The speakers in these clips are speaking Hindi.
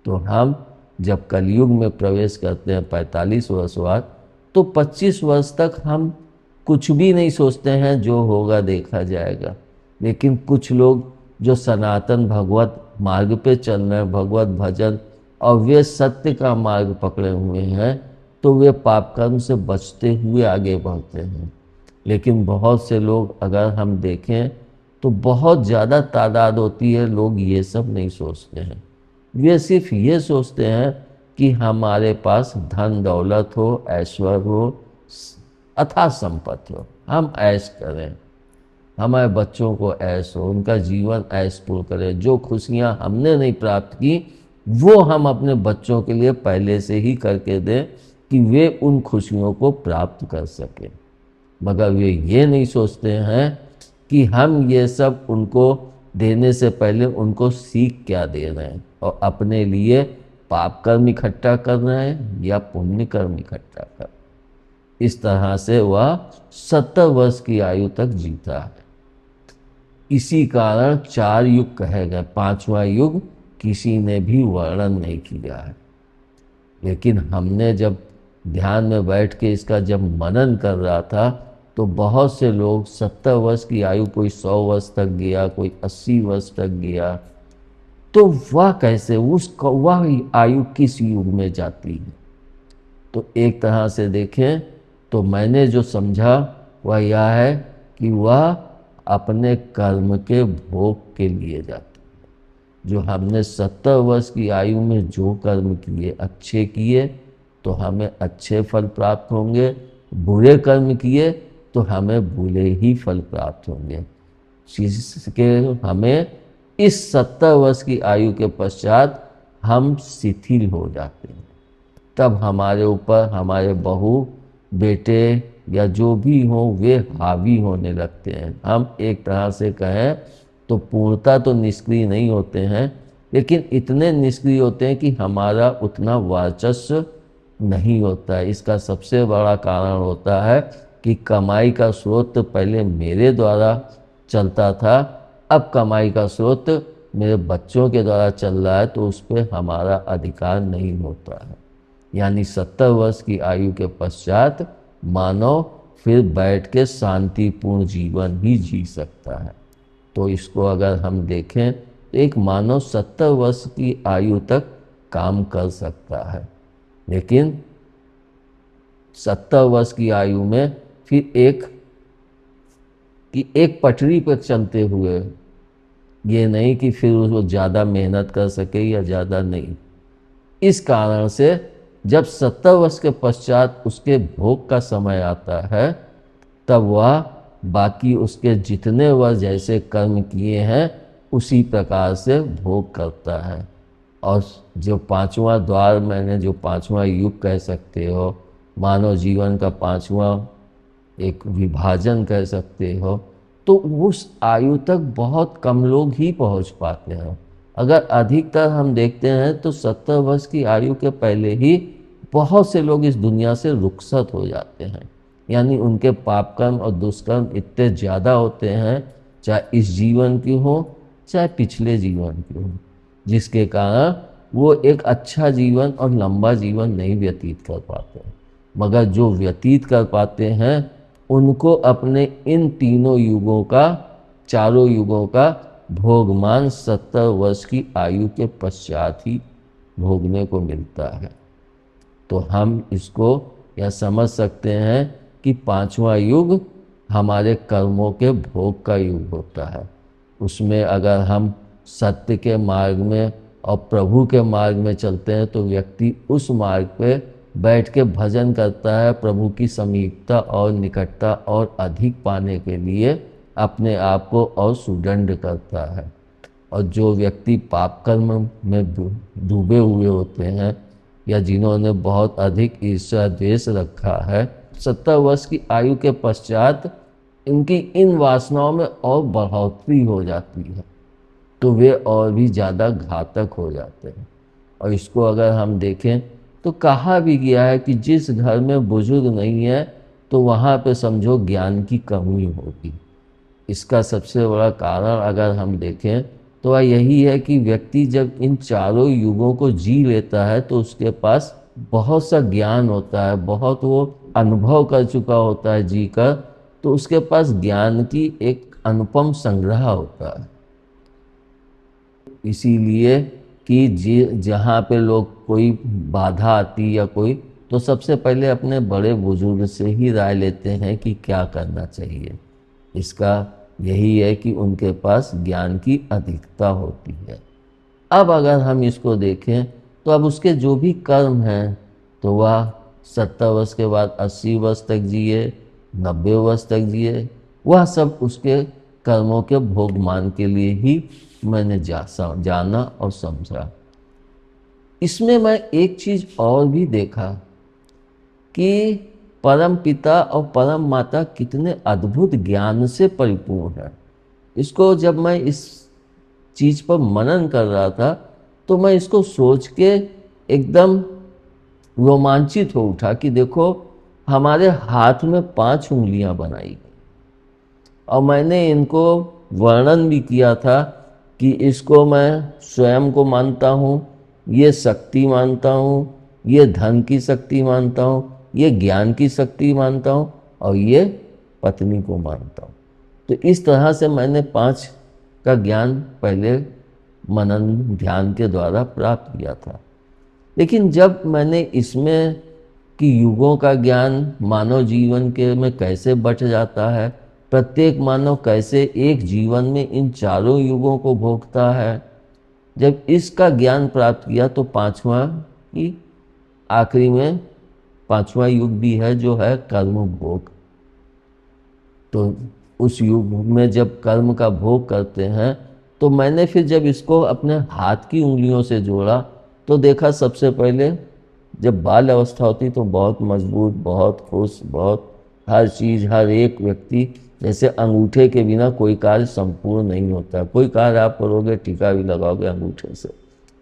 तो हम जब कलयुग में प्रवेश करते हैं 45 वर्ष बाद, तो 25 वर्ष तक हम कुछ भी नहीं सोचते हैं, जो होगा देखा जाएगा। लेकिन कुछ लोग जो सनातन भगवत मार्ग पे चल रहे हैं, भगवत भजन और वे सत्य का मार्ग पकड़े हुए हैं, तो वे पाप कर्म से बचते हुए आगे बढ़ते हैं। लेकिन बहुत से लोग अगर हम देखें तो बहुत ज़्यादा तादाद होती है, लोग ये सब नहीं सोचते हैं। वे सिर्फ ये सोचते हैं कि हमारे पास धन दौलत हो, ऐश्वर्य हो, अथाह संपत्ति हो, हम ऐश करें, हमारे बच्चों को ऐश हो, उनका जीवन ऐशपूर्ण करें। जो खुशियां हमने नहीं प्राप्त की वो हम अपने बच्चों के लिए पहले से ही करके दें कि वे उन खुशियों को प्राप्त कर सकें। मगर वे ये नहीं सोचते हैं कि हम ये सब उनको देने से पहले उनको सीख क्या दे रहे हैं, और अपने लिए पाप कर्म इकट्ठा कर रहे हैं या पुण्य कर्म इकट्ठा कर रहे हैं। इस तरह से वह 70 वर्ष की आयु तक जीता है। इसी कारण 4 युग कहे गए, 5वां युग किसी ने भी वर्णन नहीं किया है। लेकिन हमने जब ध्यान में बैठ के इसका जब मनन कर रहा था, तो बहुत से लोग 70 वर्ष की आयु, कोई 100 वर्ष तक गया, कोई 80 वर्ष तक गया, तो वह कैसे, वह आयु किस युग में जाती है? तो एक तरह से देखें तो मैंने जो समझा वह यह है कि वह अपने कर्म के भोग के लिए जाती है। जो हमने 70 वर्ष की आयु में जो कर्म किए, अच्छे किए तो हमें अच्छे फल प्राप्त होंगे, बुरे कर्म किए तो हमें बुरे ही फल प्राप्त होंगे। जिसके हमें इस 70 वर्ष की आयु के पश्चात हम शिथिल हो जाते हैं। तब हमारे ऊपर हमारे बहू बेटे या जो भी हो वे हावी होने लगते हैं। हम एक तरह से कहें तो पूर्णता तो निष्क्रिय नहीं होते हैं, लेकिन इतने निष्क्रिय होते हैं कि हमारा उतना वर्चस्व नहीं होता है। इसका सबसे बड़ा कारण होता है कि कमाई का स्रोत पहले मेरे द्वारा चलता था, अब कमाई का स्रोत मेरे बच्चों के द्वारा चल रहा है, तो उस पर हमारा अधिकार नहीं होता है। यानी 70 वर्ष की आयु के पश्चात मानव फिर बैठ के शांतिपूर्ण जीवन ही जी सकता है। तो इसको अगर हम देखें तो एक मानव 70 वर्ष की आयु तक काम कर सकता है, लेकिन 70 वर्ष की आयु में फिर एक पटरी पर चलते हुए, ये नहीं कि फिर वो ज़्यादा मेहनत कर सके या ज़्यादा नहीं। इस कारण से जब 70 वर्ष के पश्चात उसके भोग का समय आता है, तब वह बाकी उसके जितने वह जैसे कर्म किए हैं उसी प्रकार से भोग करता है। और जो 5वां द्वार, मैंने जो 5वां युग कह सकते हो, मानव जीवन का 5वां एक विभाजन कह सकते हो, तो उस आयु तक बहुत कम लोग ही पहुंच पाते हैं। अगर अधिकतर हम देखते हैं तो 70 वर्ष की आयु के पहले ही बहुत से लोग इस दुनिया से रुखसत हो जाते हैं। यानी उनके पाप कर्म और दुष्कर्म इतने ज़्यादा होते हैं, चाहे इस जीवन की हो चाहे पिछले जीवन की हो, जिसके कारण वो एक अच्छा जीवन और लंबा जीवन नहीं व्यतीत कर पाते। मगर जो व्यतीत कर पाते हैं उनको अपने इन तीनों युगों का, चारों युगों का भोगमान 70 वर्ष की आयु के पश्चात ही भोगने को मिलता है। तो हम इसको यह समझ सकते हैं कि 5वां युग हमारे कर्मों के भोग का युग होता है। उसमें अगर हम सत्य के मार्ग में और प्रभु के मार्ग में चलते हैं तो व्यक्ति उस मार्ग पे बैठ के भजन करता है, प्रभु की समीपता और निकटता और अधिक पाने के लिए अपने आप को और सुदंड करता है। और जो व्यक्ति पाप कर्म में डूबे हुए होते हैं या जिन्होंने बहुत अधिक ईर्ष्या द्वेष रखा है, 70 वर्ष की आयु के पश्चात इनकी इन वासनाओं में और बढ़ोतरी हो जाती है, तो वे और भी ज़्यादा घातक हो जाते हैं। और इसको अगर हम देखें तो कहा भी गया है कि जिस घर में बुजुर्ग नहीं है तो वहाँ पे समझो ज्ञान की कमी होगी। इसका सबसे बड़ा कारण अगर हम देखें तो वह यही है कि व्यक्ति जब इन चारों युगों को जी लेता है तो उसके पास बहुत सा ज्ञान होता है, बहुत वो अनुभव कर चुका होता है जी कर, तो उसके पास ज्ञान की एक अनुपम संग्रह होता है। इसीलिए कि जहाँ पे लोग कोई बाधा आती या कोई, तो सबसे पहले अपने बड़े बुजुर्ग से ही राय लेते हैं कि क्या करना चाहिए। इसका यही है कि उनके पास ज्ञान की अधिकता होती है। अब अगर हम इसको देखें तो अब उसके जो भी कर्म हैं तो वह 70 वर्ष के बाद 80 वर्ष तक जिए, 90 वर्ष तक जिए, वह सब उसके कर्मों के भोगमान के लिए ही मैंने जाना और समझा। इसमें मैं एक चीज़ और भी देखा कि परम पिता और परम माता कितने अद्भुत ज्ञान से परिपूर्ण है। इसको जब मैं इस चीज़ पर मनन कर रहा था तो मैं इसको सोच के एकदम रोमांचित हो उठा कि देखो हमारे हाथ में 5 उंगलियां बनाई गई और मैंने इनको वर्णन भी किया था कि इसको मैं स्वयं को मानता हूँ, ये शक्ति मानता हूँ, ये धन की शक्ति मानता हूँ, ये ज्ञान की शक्ति मानता हूँ और ये पत्नी को मानता हूँ। तो इस तरह से मैंने 5 का ज्ञान पहले मनन ध्यान के द्वारा प्राप्त किया था। लेकिन जब मैंने इसमें कि युगों का ज्ञान मानव जीवन के में कैसे बट जाता है, प्रत्येक मानव कैसे एक जीवन में इन चारों युगों को भोगता है, जब इसका ज्ञान प्राप्त किया तो 5वां की आखिरी में 5वां युग भी है जो है कर्म भोग। तो उस युग में जब कर्म का भोग करते हैं तो मैंने फिर जब इसको अपने हाथ की उंगलियों से जोड़ा तो देखा सबसे पहले जब बाल अवस्था होती तो बहुत मजबूत, बहुत खुश, बहुत हर चीज़, हर एक व्यक्ति, जैसे अंगूठे के बिना कोई कार्य संपूर्ण नहीं होता। कोई कार्य आप करोगे टीका भी लगाओगे अंगूठे से,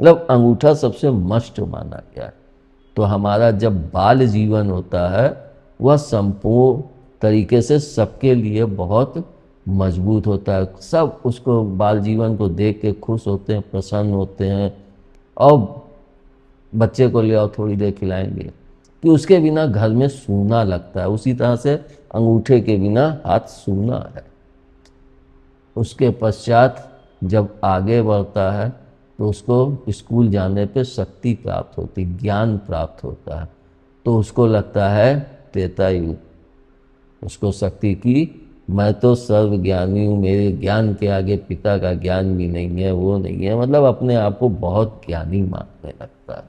मतलब अंगूठा सबसे मस्ट माना गया है। तो हमारा जब बाल जीवन होता है वह संपूर्ण तरीके से सबके लिए बहुत मजबूत होता है। सब उसको बाल जीवन को देख के खुश होते हैं, प्रसन्न होते हैं और बच्चे को ले आओ थोड़ी देर खिलाएंगे कि उसके बिना घर में सूना लगता है। उसी तरह से अंगूठे के बिना हाथ सूना है। उसके पश्चात जब आगे बढ़ता है तो उसको स्कूल जाने पे शक्ति प्राप्त होती, ज्ञान प्राप्त होता है, तो उसको लगता है त्रेता युग। उसको शक्ति की मैं तो सर्वज्ञानी हूँ, मेरे ज्ञान के आगे पिता का ज्ञान भी नहीं है, वो नहीं है, मतलब अपने आप को बहुत ज्ञानी मानने लगता है।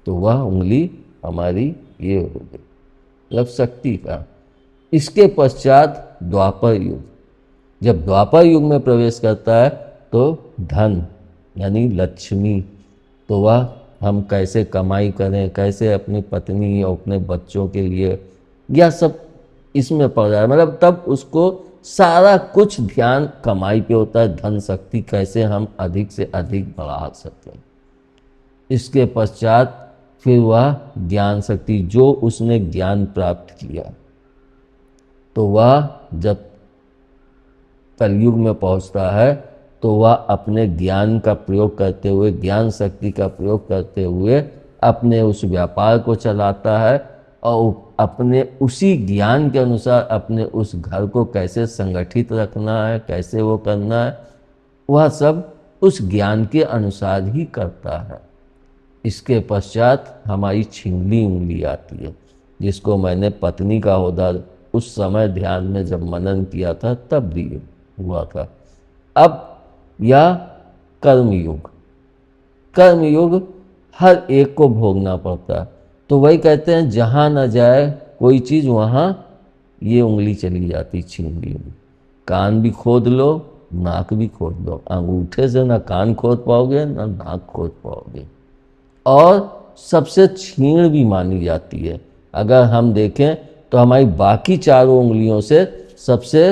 तो वह उंगली हमारी ये हो गई, मतलब शक्ति का। इसके पश्चात द्वापर युग, जब द्वापर युग में प्रवेश करता है तो धन यानी लक्ष्मी, तो वह हम कैसे कमाई करें, कैसे अपनी पत्नी और अपने बच्चों के लिए, यह सब इसमें पड़ रहा है। मतलब तब उसको सारा कुछ ध्यान कमाई पे होता है, धन शक्ति कैसे हम अधिक से अधिक बढ़ा सकें। इसके पश्चात फिर वह ज्ञान शक्ति, जो उसने ज्ञान प्राप्त किया, तो वह जब कलयुग में पहुंचता है तो वह अपने ज्ञान का प्रयोग करते हुए, ज्ञान शक्ति का प्रयोग करते हुए अपने उस व्यापार को चलाता है और अपने उसी ज्ञान के अनुसार अपने उस घर को कैसे संगठित रखना है, कैसे वो करना है, वह सब उस ज्ञान के अनुसार ही करता है। इसके पश्चात हमारी छिंगली उंगली आती है, जिसको मैंने पत्नी का होदा उस समय ध्यान में जब मनन किया था तब भी हुआ था। अब यह कर्मयुग, कर्मयुग हर एक को भोगना पड़ता है। तो वही कहते हैं जहाँ न जाए कोई चीज़ वहाँ ये उंगली चली जाती, छिंगली उंगली। कान भी खोद लो, नाक भी खोद लो, अंगूठे से ना कान खोद पाओगे ना नाक खोद पाओगे। और सबसे छीण भी मानी जाती है। अगर हम देखें तो हमारी बाकी चारों उंगलियों से सबसे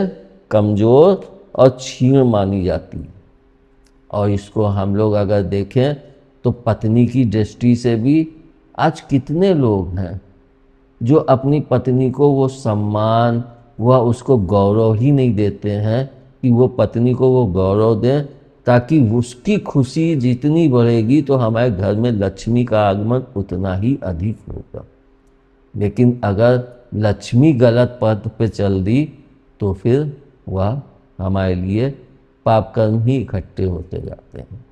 कमज़ोर और छीण मानी जाती है। और इसको हम लोग अगर देखें तो पत्नी की दृष्टि से भी आज कितने लोग हैं जो अपनी पत्नी को वो सम्मान, वह उसको गौरव ही नहीं देते हैं कि वो पत्नी को वो गौरव दें ताकि उसकी खुशी जितनी बढ़ेगी तो हमारे घर में लक्ष्मी का आगमन उतना ही अधिक होगा। लेकिन अगर लक्ष्मी गलत पथ पे चल दी तो फिर वह हमारे लिए पाप कर्म ही इकट्ठे होते जाते हैं।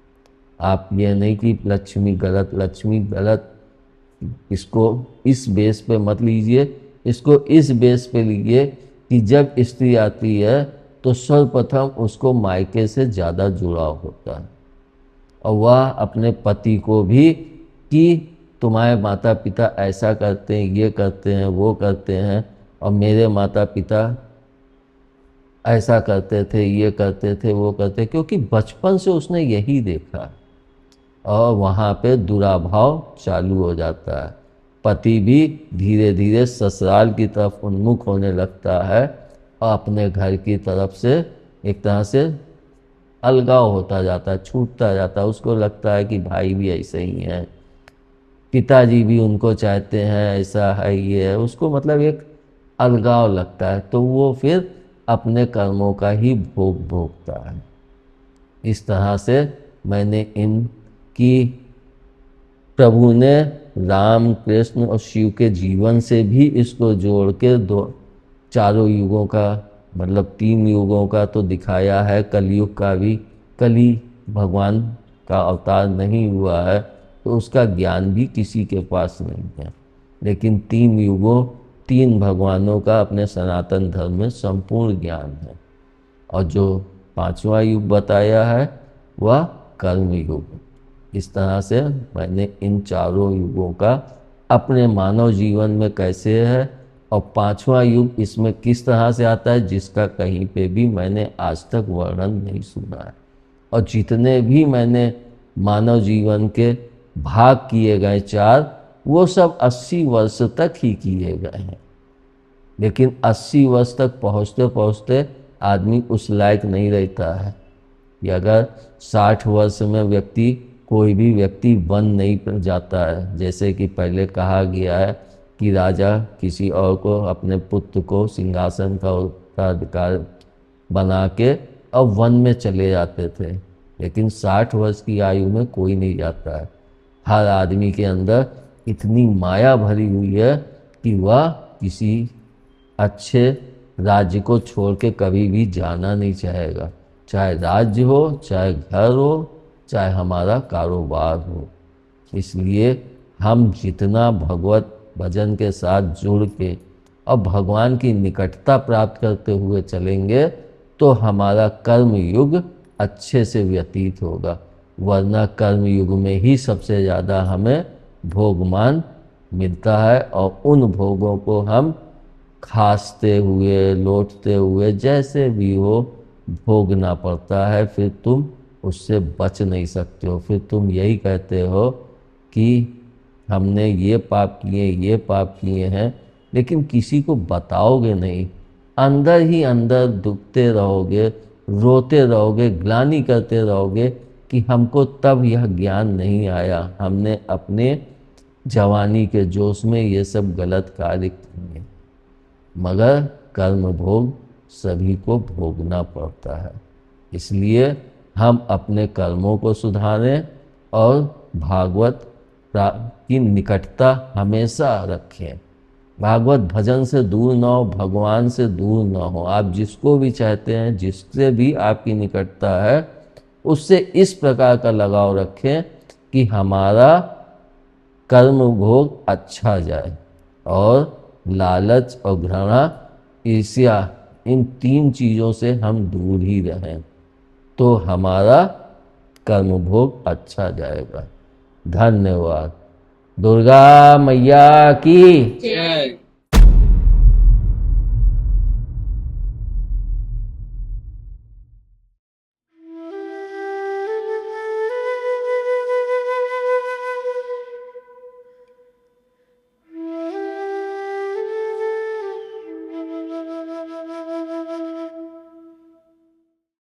आप ये नहीं कि लक्ष्मी गलत, इसको इस बेस पे मत लीजिए, इसको इस बेस पे लीजिए कि जब स्त्री आती है तो सर्वप्रथम उसको मायके से ज़्यादा जुड़ाव होता है, और वह अपने पति को भी कि तुम्हारे माता पिता ऐसा करते हैं, ये करते हैं, वो करते हैं, और मेरे माता पिता ऐसा करते थे, ये करते थे, वो करते, क्योंकि बचपन से उसने यही देखा और वहाँ पे दुराभाव चालू हो जाता है। पति भी धीरे धीरे ससुराल की तरफ उन्मुख होने लगता है और अपने घर की तरफ से एक तरह से अलगाव होता जाता है, छूटता जाता है। उसको लगता है कि भाई भी ऐसे ही हैं, पिताजी भी उनको चाहते हैं, ऐसा है, ये है, उसको मतलब एक अलगाव लगता है, तो वो फिर अपने कर्मों का ही भोग भोगता है। इस तरह से मैंने इनकी प्रभु ने राम, कृष्ण और शिव के जीवन से भी इसको जोड़ के चारों युगों का मतलब 3 युगों का तो दिखाया है, कलयुग का भी। कली भगवान का अवतार नहीं हुआ है तो उसका ज्ञान भी किसी के पास नहीं है, लेकिन 3 युगों 3 भगवानों का अपने सनातन धर्म में संपूर्ण ज्ञान है। और जो 5वां युग बताया है वह कर्म युग। इस तरह से मैंने इन चारों युगों का अपने मानव जीवन में कैसे है और 5वां युग इसमें किस तरह से आता है, जिसका कहीं पे भी मैंने आज तक वर्णन नहीं सुना है। और जितने भी मैंने मानव जीवन के भाग किए गए 4, वो सब 80 वर्ष तक ही किए गए हैं। लेकिन 80 वर्ष तक पहुँचते पहुँचते आदमी उस लायक नहीं रहता है कि अगर 60 वर्ष में कोई भी व्यक्ति वन नहीं जाता है। जैसे कि पहले कहा गया है कि राजा किसी और को, अपने पुत्र को सिंहासन का उत्तराधिकार बना के अब वन में चले जाते थे, लेकिन 60 वर्ष की आयु में कोई नहीं जाता है। हर आदमी के अंदर इतनी माया भरी हुई है कि वह किसी अच्छे राज्य को छोड़ के कभी भी जाना नहीं चाहेगा, चाहे राज्य हो, चाहे घर हो, चाहे हमारा कारोबार हो। इसलिए हम जितना भगवत भजन के साथ जुड़ के और भगवान की निकटता प्राप्त करते हुए चलेंगे तो हमारा कर्म युग अच्छे से व्यतीत होगा। वरना कर्म युग में ही सबसे ज़्यादा हमें भोगमान मिलता है और उन भोगों को हम खासते हुए, लौटते हुए, जैसे भी हो भोगना पड़ता है। फिर तुम उससे बच नहीं सकते हो। फिर तुम यही कहते हो कि हमने ये पाप किए हैं, लेकिन किसी को बताओगे नहीं। अंदर ही अंदर दुखते रहोगे, रोते रहोगे, ग्लानि करते रहोगे कि हमको तब यह ज्ञान नहीं आया, हमने अपने जवानी के जोश में ये सब गलत कार्य किए। मगर कर्म भोग सभी को भोगना पड़ता है। इसलिए हम अपने कर्मों को सुधारें और भागवत की निकटता हमेशा रखें। भागवत भजन से दूर ना हो, भगवान से दूर ना हो। आप जिसको भी चाहते हैं, जिससे भी आपकी निकटता है, उससे इस प्रकार का लगाव रखें कि हमारा कर्म भोग अच्छा जाए और लालच और घृणा, ईर्ष्या, इन 3 चीज़ों से हम दूर ही रहें तो हमारा कर्म भोग अच्छा जाएगा। धन्यवाद। दुर्गा मैया की जय।